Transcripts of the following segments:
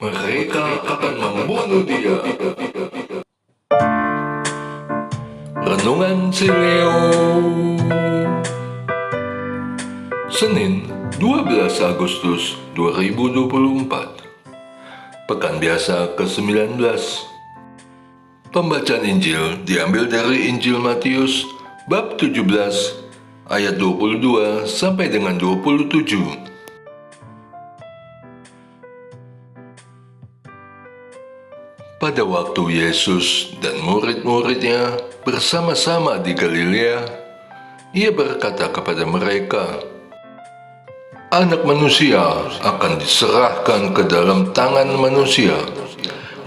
Mereka akan membunuh dia. Renungan si Leo. Senin, 12 Agustus 2024. Pekan biasa ke-19. Pembacaan Injil diambil dari Injil Matius bab 17 ayat 22 sampai dengan 27. Pada waktu Yesus dan murid-muridnya bersama-sama di Galilea, ia berkata kepada mereka, "Anak manusia akan diserahkan ke dalam tangan manusia.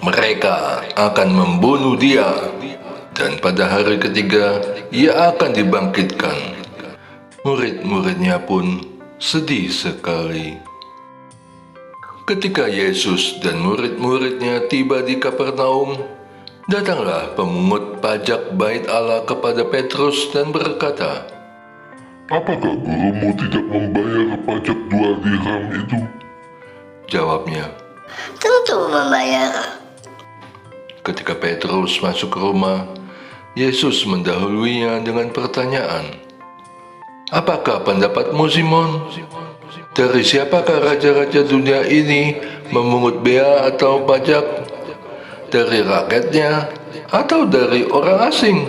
Mereka akan membunuh dia, dan pada hari ketiga ia akan dibangkitkan." Murid-muridnya pun sedih sekali. Ketika Yesus dan murid-muridnya tiba di Kapernaum, datanglah pemungut pajak Bait Allah kepada Petrus dan berkata, "Apakah gurumu tidak membayar pajak 2 dirham itu?" Jawabnya, "Tentu membayar." ketika Petrus masuk ke rumah, Yesus mendahuluinya dengan pertanyaan, "Apakah pendapatmu, Simon? Dari siapakah raja-raja dunia ini memungut bea atau pajak? Dari rakyatnya atau dari orang asing?"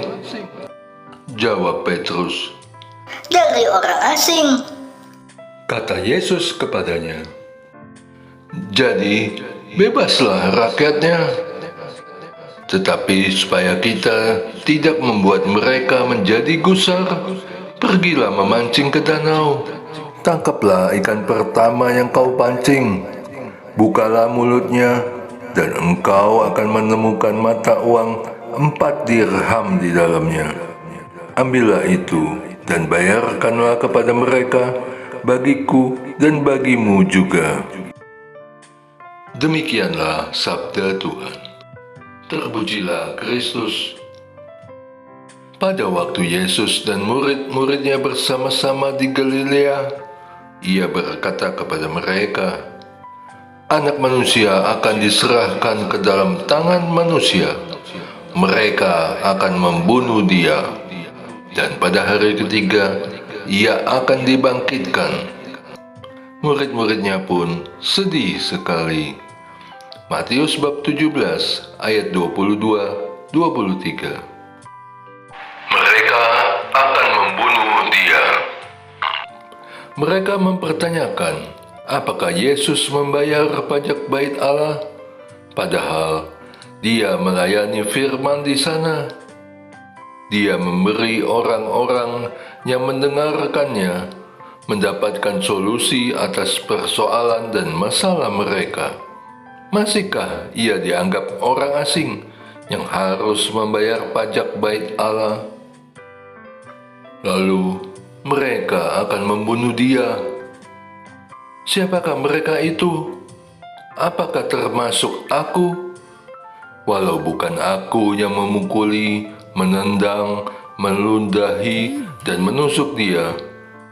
Jawab Petrus, "Dari orang asing." Kata Yesus kepadanya, "Jadi bebaslah rakyatnya. Tetapi supaya kita tidak membuat mereka menjadi gusar, pergilah memancing ke danau. Tangkaplah ikan pertama yang kau pancing, bukalah mulutnya, dan engkau akan menemukan mata uang 4 dirham di dalamnya. Ambillah itu dan bayarkanlah kepada mereka, bagiku dan bagimu juga." Demikianlah sabda Tuhan. Terpujilah Kristus. Pada waktu Yesus dan murid-muridnya bersama-sama di Galilea, ia berkata kepada mereka, "Anak manusia akan diserahkan ke dalam tangan manusia. Mereka akan membunuh dia, dan pada hari ketiga ia akan dibangkitkan." Murid-muridnya pun sedih sekali. Matius bab 17 ayat 22-23. Mereka akan membunuh dia. Mereka mempertanyakan, apakah Yesus membayar pajak Bait Allah, padahal dia melayani firman di sana. Dia memberi orang-orang yang mendengarkannya mendapatkan solusi atas persoalan dan masalah mereka. Masihkah ia dianggap orang asing yang harus membayar pajak Bait Allah? Lalu mereka akan membunuh dia. Siapakah mereka itu? Apakah termasuk aku? Walau bukan aku yang memukuli, menendang, meludahi, dan menusuk dia,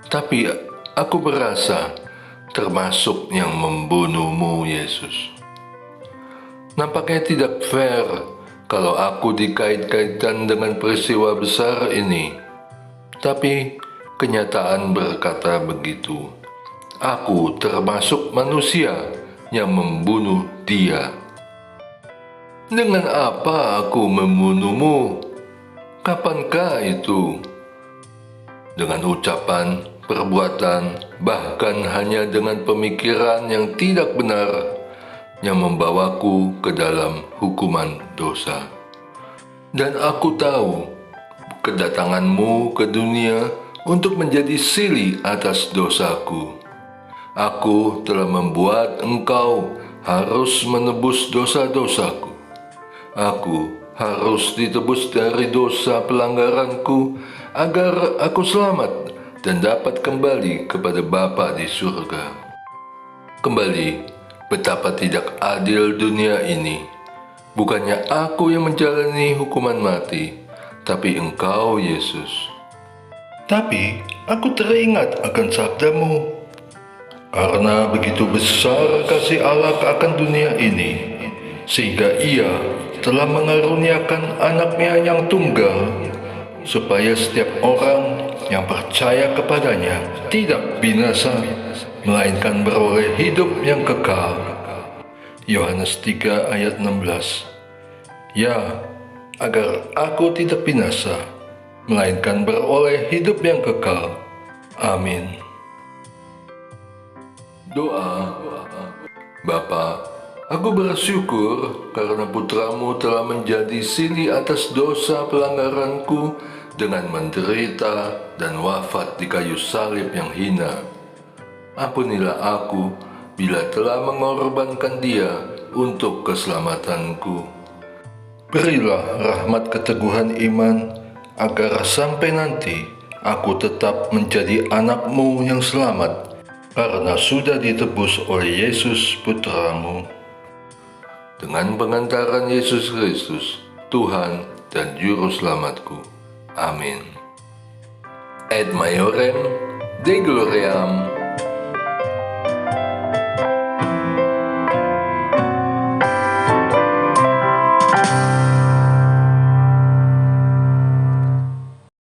tapi aku berasa termasuk yang membunuhmu, Yesus. Nampaknya tidak fair kalau aku dikait-kaitkan dengan peristiwa besar ini. Tapi kenyataan berkata begitu. Aku termasuk manusia yang membunuh dia. Dengan apa aku membunuhmu? Kapankah itu? Dengan ucapan, perbuatan, bahkan hanya dengan pemikiran yang tidak benar, yang membawaku ke dalam hukuman dosa. Dan aku tahu kedatanganmu ke dunia untuk menjadi sili atas dosaku. Aku telah membuat engkau harus menebus dosa-dosaku. Aku harus ditebus dari dosa pelanggaranku agar aku selamat dan dapat kembali kepada Bapa di surga. Kembali, betapa tidak adil dunia ini. Bukannya aku yang menjalani hukuman mati, tapi Engkau, Yesus. Tapi aku teringat akan sabdamu, Karena begitu besar kasih Allah akan dunia ini, sehingga Ia telah mengaruniakan anaknya yang tunggal, supaya setiap orang yang percaya kepadanya tidak binasa, melainkan beroleh hidup yang kekal. Yohanes 3 ayat 16. Ya, agar aku tidak binasa, melainkan beroleh hidup yang kekal. Amin. Doa. Bapa, aku bersyukur karena putramu telah menjadi sili atas dosa pelanggaranku dengan menderita dan wafat di kayu salib yang hina. Ampunilah aku bila telah mengorbankan dia untuk keselamatanku. Berilah rahmat keteguhan iman, agar sampai nanti aku tetap menjadi anak-Mu yang selamat, karena sudah ditebus oleh Yesus Putramu. Dengan pengantaran Yesus Kristus, Tuhan dan Juru Selamatku. Amin. Et Maiorem, Dei Gloriam,